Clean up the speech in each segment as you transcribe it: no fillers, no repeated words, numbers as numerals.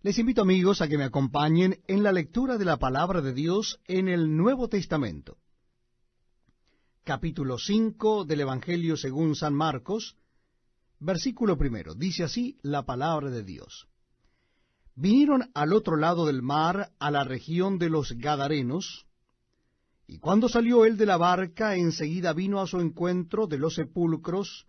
Les invito, amigos, a que me acompañen en la lectura de la palabra de Dios en el Nuevo Testamento. Capítulo 5 del Evangelio según San Marcos, versículo 1. Dice así la palabra de Dios. Vinieron al otro lado del mar, a la región de los Gadarenos, y cuando salió él de la barca, enseguida vino a su encuentro de los sepulcros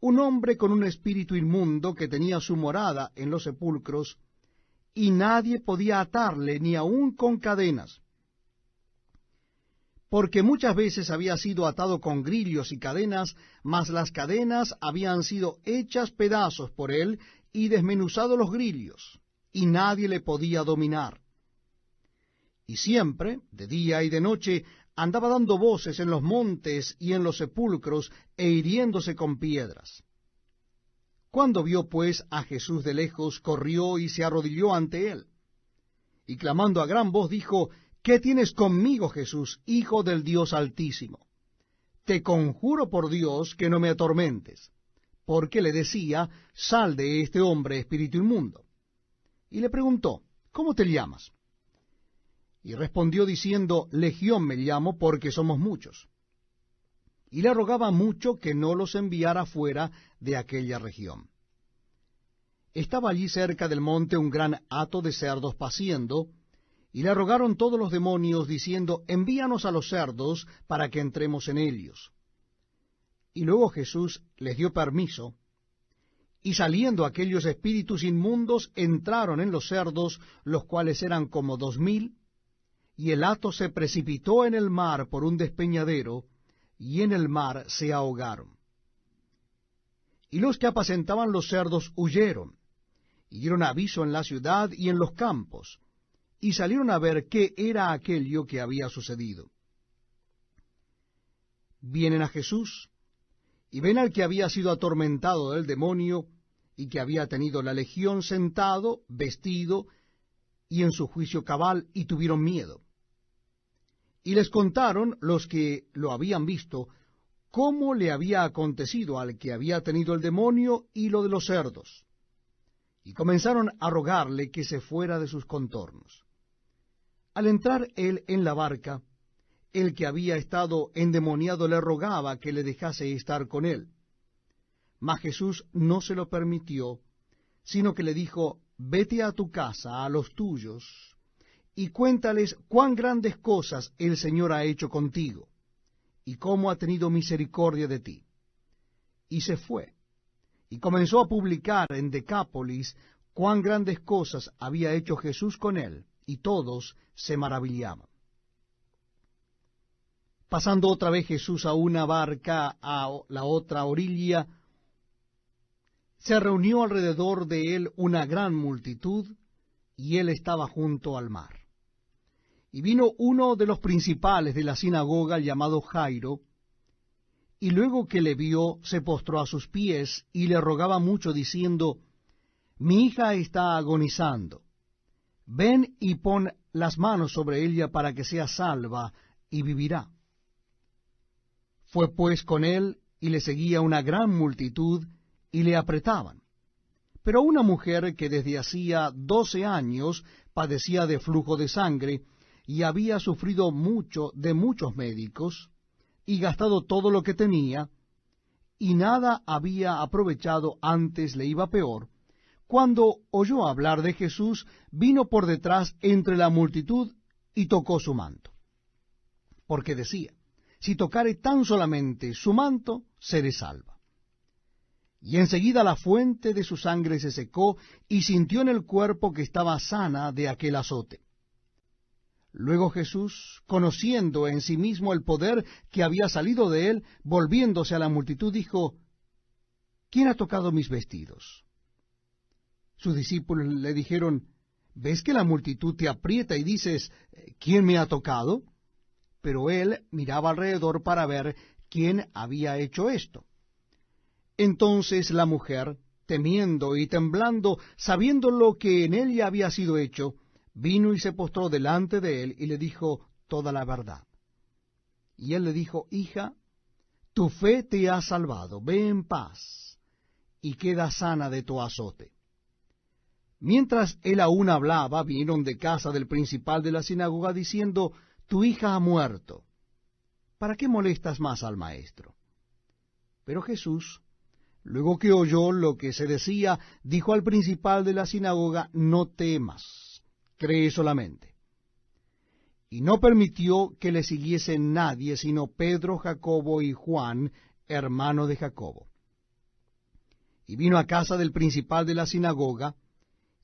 un hombre con un espíritu inmundo que tenía su morada en los sepulcros, y nadie podía atarle ni aun con cadenas, porque muchas veces había sido atado con grillos y cadenas, mas las cadenas habían sido hechas pedazos por él y desmenuzados los grillos, y nadie le podía dominar. Y siempre, de día y de noche, andaba dando voces en los montes y en los sepulcros, e hiriéndose con piedras. Cuando vio pues a Jesús de lejos, corrió y se arrodilló ante él, y clamando a gran voz dijo: ¿Qué tienes conmigo, Jesús, Hijo del Dios Altísimo? Te conjuro por Dios que no me atormentes. Porque le decía: Sal de este hombre, espíritu inmundo. Y le preguntó: ¿Cómo te llamas? Y respondió diciendo: Legión me llamo, porque somos muchos. Y le rogaba mucho que no los enviara fuera de aquella región. Estaba allí cerca del monte un gran hato de cerdos paciendo, y le rogaron todos los demonios, diciendo: Envíanos a los cerdos, para que entremos en ellos. Y luego Jesús les dio permiso, y saliendo aquellos espíritus inmundos, entraron en los cerdos, los cuales eran como 2000, y el hato se precipitó en el mar por un despeñadero, y en el mar se ahogaron. Y los que apacentaban los cerdos huyeron, y dieron aviso en la ciudad y en los campos, y salieron a ver qué era aquello que había sucedido. Vienen a Jesús, y ven al que había sido atormentado del demonio, y que había tenido la legión sentado, vestido, y en su juicio cabal, y tuvieron miedo. Y les contaron los que lo habían visto, cómo le había acontecido al que había tenido el demonio y lo de los cerdos. Y comenzaron a rogarle que se fuera de sus contornos. Al entrar él en la barca, el que había estado endemoniado le rogaba que le dejase estar con él. Mas Jesús no se lo permitió, sino que le dijo: Vete a tu casa, a los tuyos, y cuéntales cuán grandes cosas el Señor ha hecho contigo, y cómo ha tenido misericordia de ti. Y se fue, y comenzó a publicar en Decápolis cuán grandes cosas había hecho Jesús con él, y todos se maravillaban. Pasando otra vez Jesús a una barca a la otra orilla, se reunió alrededor de él una gran multitud, y él estaba junto al mar. Y vino uno de los principales de la sinagoga, llamado Jairo, y luego que le vio, se postró a sus pies, y le rogaba mucho, diciendo: Mi hija está agonizando. Ven y pon las manos sobre ella para que sea salva, y vivirá. Fue pues con él, y le seguía una gran multitud, y le apretaban. Pero una mujer que desde hacía 12 años padecía de flujo de sangre, y había sufrido mucho de muchos médicos, y gastado todo lo que tenía, y nada había aprovechado, antes le iba peor, cuando oyó hablar de Jesús, vino por detrás entre la multitud, y tocó su manto. Porque decía: Si tocare tan solamente su manto, seré salva. Y enseguida la fuente de su sangre se secó, y sintió en el cuerpo que estaba sana de aquel azote. Luego Jesús, conociendo en sí mismo el poder que había salido de él, volviéndose a la multitud, dijo: ¿Quién ha tocado mis vestidos? Sus discípulos le dijeron: ¿Ves que la multitud te aprieta y dices: ¿Quién me ha tocado? Pero él miraba alrededor para ver quién había hecho esto. Entonces la mujer, temiendo y temblando, sabiendo lo que en ella había sido hecho, vino y se postró delante de él, y le dijo toda la verdad. Y él le dijo: Hija, tu fe te ha salvado, ve en paz, y queda sana de tu azote. Mientras él aún hablaba, vinieron de casa del principal de la sinagoga, diciendo, tu hija ha muerto. ¿Para qué molestas más al maestro? Pero Jesús, luego que oyó lo que se decía, dijo al principal de la sinagoga, no temas, cree solamente. Y no permitió que le siguiese nadie, sino Pedro, Jacobo y Juan, hermano de Jacobo. Y vino a casa del principal de la sinagoga,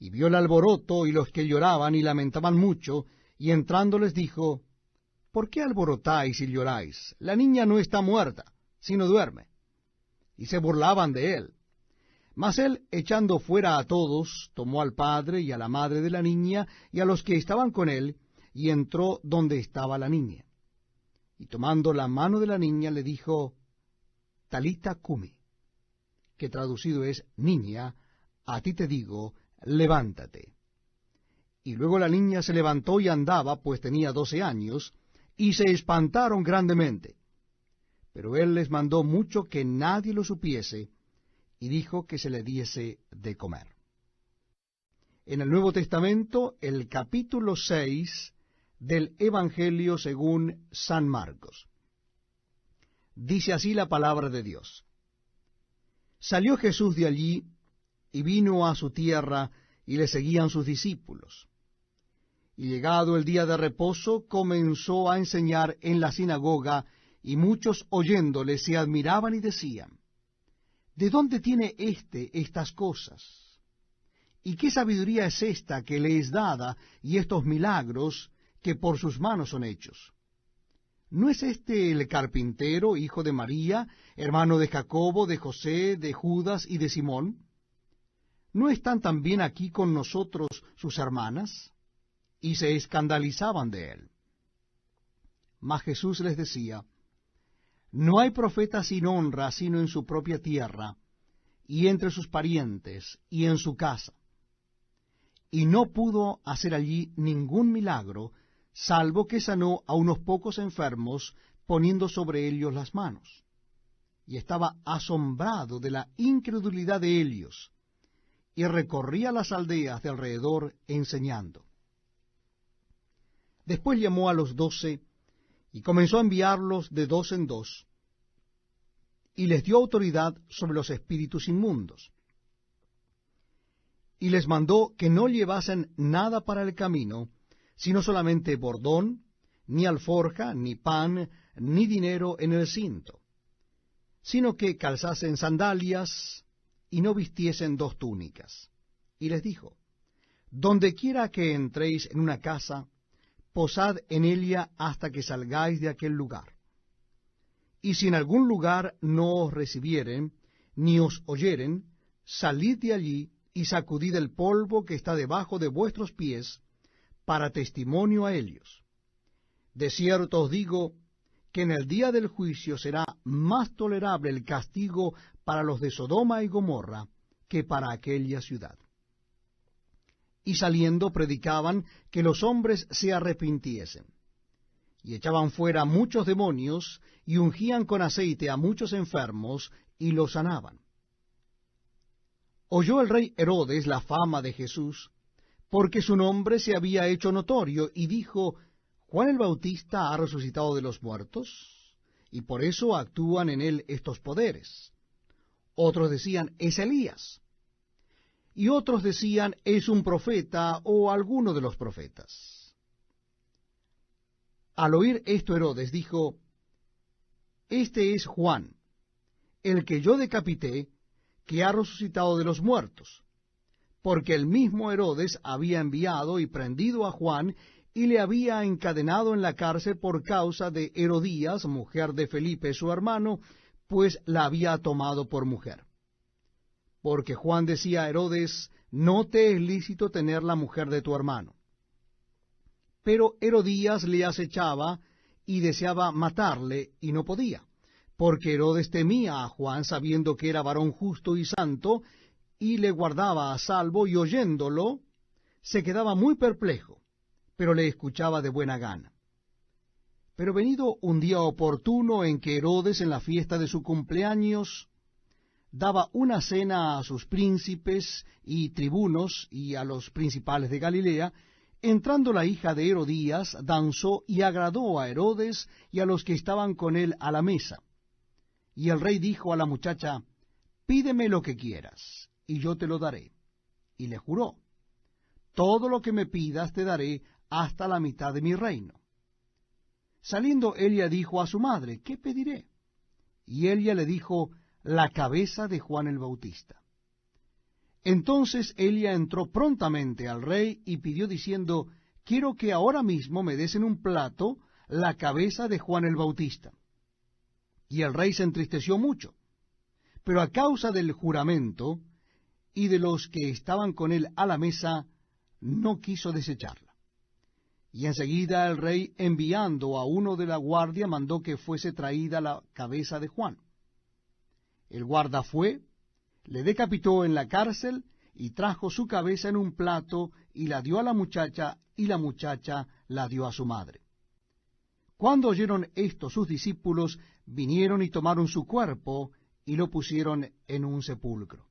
y vio el alboroto y los que lloraban y lamentaban mucho, y entrando les dijo, ¿por qué alborotáis y lloráis? La niña no está muerta, sino duerme. Y se burlaban de él. Mas él, echando fuera a todos, tomó al padre y a la madre de la niña, y a los que estaban con él, y entró donde estaba la niña. Y tomando la mano de la niña, le dijo, Talita cumi, que traducido es, niña, a ti te digo, levántate. Y luego la niña se levantó y andaba, pues tenía 12 años, y se espantaron grandemente. Pero él les mandó mucho que nadie lo supiese, y dijo que se le diese de comer. En el Nuevo Testamento, el capítulo 6 del Evangelio según San Marcos. Dice así la palabra de Dios. Salió Jesús de allí, y vino a su tierra, y le seguían sus discípulos. Y llegado el día de reposo, comenzó a enseñar en la sinagoga, y muchos oyéndole se admiraban y decían, ¿de dónde tiene estas cosas? ¿Y qué sabiduría es esta que le es dada, y estos milagros que por sus manos son hechos? ¿No es este el carpintero, hijo de María, hermano de Jacobo, de José, de Judas y de Simón? ¿No están también aquí con nosotros sus hermanas? Y se escandalizaban de él. Mas Jesús les decía, no hay profeta sin honra sino en su propia tierra, y entre sus parientes, y en su casa. Y no pudo hacer allí ningún milagro, salvo que sanó a unos pocos enfermos, poniendo sobre ellos las manos. Y estaba asombrado de la incredulidad de ellos, y recorría las aldeas de alrededor enseñando. Después llamó a los 12, y comenzó a enviarlos de 2 en 2, y les dio autoridad sobre los espíritus inmundos. Y les mandó que no llevasen nada para el camino, sino solamente bordón, ni alforja, ni pan, ni dinero en el cinto, sino que calzasen sandalias, y no vistiesen 2 túnicas. Y les dijo, donde quiera que entréis en una casa, posad en ella hasta que salgáis de aquel lugar. Y si en algún lugar no os recibieren, ni os oyeren, salid de allí y sacudid el polvo que está debajo de vuestros pies, para testimonio a ellos. De cierto os digo, que en el día del juicio será más tolerable el castigo para los de Sodoma y Gomorra, que para aquella ciudad. Y saliendo predicaban que los hombres se arrepintiesen. Y echaban fuera muchos demonios, y ungían con aceite a muchos enfermos, y los sanaban. Oyó el rey Herodes la fama de Jesús, porque su nombre se había hecho notorio, y dijo, Juan el Bautista ha resucitado de los muertos, y por eso actúan en él estos poderes. Otros decían, es Elías. Y otros decían, es un profeta o alguno de los profetas. Al oír esto Herodes dijo, este es Juan, el que yo decapité, que ha resucitado de los muertos, porque el mismo Herodes había enviado y prendido a Juan, y le había encadenado en la cárcel por causa de Herodías, mujer de Felipe su hermano, pues la había tomado por mujer. Porque Juan decía a Herodes, no te es lícito tener la mujer de tu hermano. Pero Herodías le acechaba y deseaba matarle, y no podía, porque Herodes temía a Juan, sabiendo que era varón justo y santo, y le guardaba a salvo, y oyéndolo, se quedaba muy perplejo, pero le escuchaba de buena gana. Pero venido un día oportuno en que Herodes, en la fiesta de su cumpleaños, daba una cena a sus príncipes y tribunos y a los principales de Galilea, entrando la hija de Herodías, danzó y agradó a Herodes y a los que estaban con él a la mesa. Y el rey dijo a la muchacha, pídeme lo que quieras, y yo te lo daré. Y le juró, todo lo que me pidas te daré hasta la mitad de mi reino. Saliendo ella dijo a su madre, ¿qué pediré? Y ella le dijo, la cabeza de Juan el Bautista. Entonces ella entró prontamente al rey y pidió diciendo, quiero que ahora mismo me des en un plato la cabeza de Juan el Bautista. Y el rey se entristeció mucho, pero a causa del juramento y de los que estaban con él a la mesa, no quiso desecharla. Y enseguida el rey, enviando a uno de la guardia, mandó que fuese traída la cabeza de Juan. El guarda fue, le decapitó en la cárcel, y trajo su cabeza en un plato, y la dio a la muchacha, y la muchacha la dio a su madre. Cuando oyeron esto sus discípulos, vinieron y tomaron su cuerpo, y lo pusieron en un sepulcro.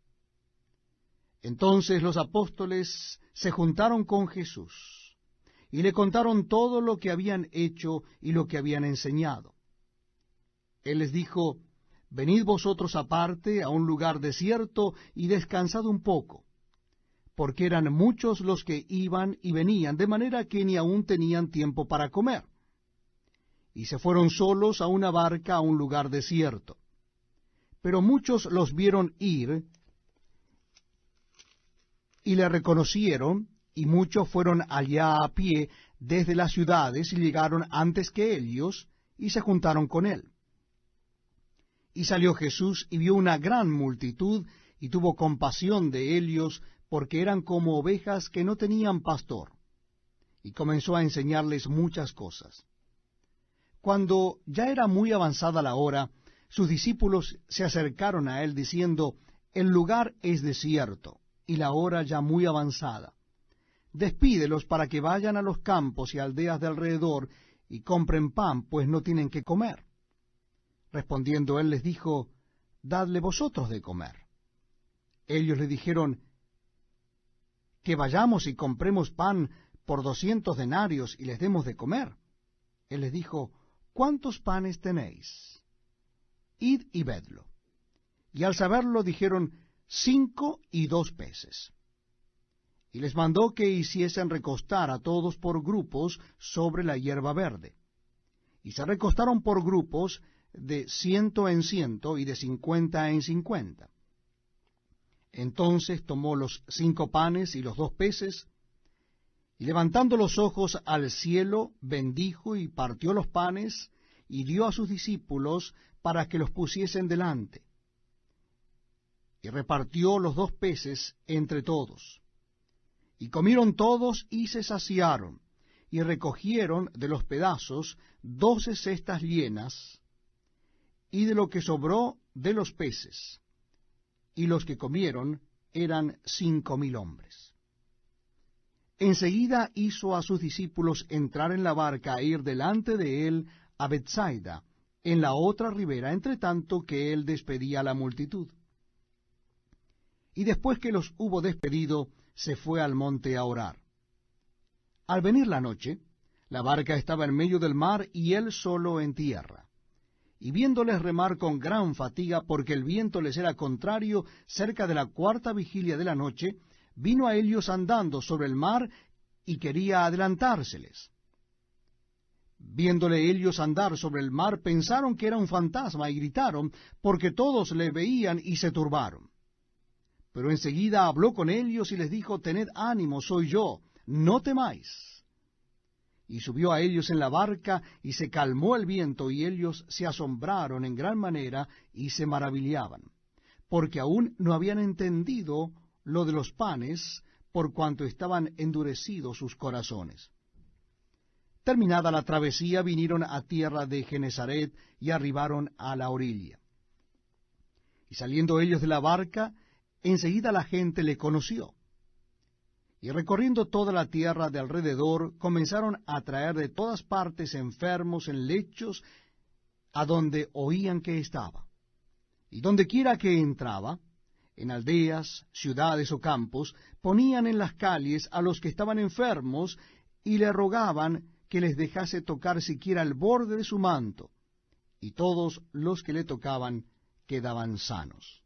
Entonces los apóstoles se juntaron con Jesús, y le contaron todo lo que habían hecho y lo que habían enseñado. Él les dijo, venid vosotros aparte a un lugar desierto y descansad un poco, porque eran muchos los que iban y venían, de manera que ni aún tenían tiempo para comer. Y se fueron solos a una barca a un lugar desierto. Pero muchos los vieron ir y le reconocieron, y muchos fueron allá a pie desde las ciudades y llegaron antes que ellos y se juntaron con él. Y salió Jesús y vio una gran multitud y tuvo compasión de ellos, porque eran como ovejas que no tenían pastor, y comenzó a enseñarles muchas cosas. Cuando ya era muy avanzada la hora, sus discípulos se acercaron a él diciendo, el lugar es desierto, y la hora ya muy avanzada. Despídelos para que vayan a los campos y aldeas de alrededor y compren pan, pues no tienen que comer. Respondiendo él les dijo, dadle vosotros de comer. Ellos le dijeron, que vayamos y compremos pan por 200 denarios y les demos de comer. Él les dijo, ¿cuántos panes tenéis? Id y vedlo. Y al saberlo dijeron, 5 y 2 peces. Y les mandó que hiciesen recostar a todos por grupos sobre la hierba verde. Y se recostaron por grupos de 100 en 100 y de 50 en 50. Entonces tomó los 5 panes y los 2 peces, y levantando los ojos al cielo, bendijo y partió los panes, y dio a sus discípulos para que los pusiesen delante. Y repartió los 2 peces entre todos. Y comieron todos y se saciaron, y recogieron de los pedazos 12 cestas llenas, y de lo que sobró de los peces. Y los que comieron eran 5,000 hombres. Enseguida hizo a sus discípulos entrar en la barca e ir delante de él a Bethsaida, en la otra ribera, entre tanto que él despedía a la multitud. Y después que los hubo despedido, se fue al monte a orar. Al venir la noche, la barca estaba en medio del mar y él solo en tierra. Y viéndoles remar con gran fatiga, porque el viento les era contrario, cerca de la 4ª vigilia de la noche, vino a ellos andando sobre el mar y quería adelantárseles. Viéndole ellos andar sobre el mar, pensaron que era un fantasma y gritaron, porque todos le veían y se turbaron. Pero enseguida habló con ellos y les dijo, tened ánimo, soy yo, no temáis. Y subió a ellos en la barca, y se calmó el viento, y ellos se asombraron en gran manera, y se maravillaban, porque aún no habían entendido lo de los panes, por cuanto estaban endurecidos sus corazones. Terminada la travesía, vinieron a tierra de Genesaret, y arribaron a la orilla. Y saliendo ellos de la barca, enseguida la gente le conoció. Y recorriendo toda la tierra de alrededor, comenzaron a traer de todas partes enfermos en lechos, a donde oían que estaba. Y dondequiera que entraba, en aldeas, ciudades o campos, ponían en las calles a los que estaban enfermos y le rogaban que les dejase tocar siquiera el borde de su manto, y todos los que le tocaban quedaban sanos.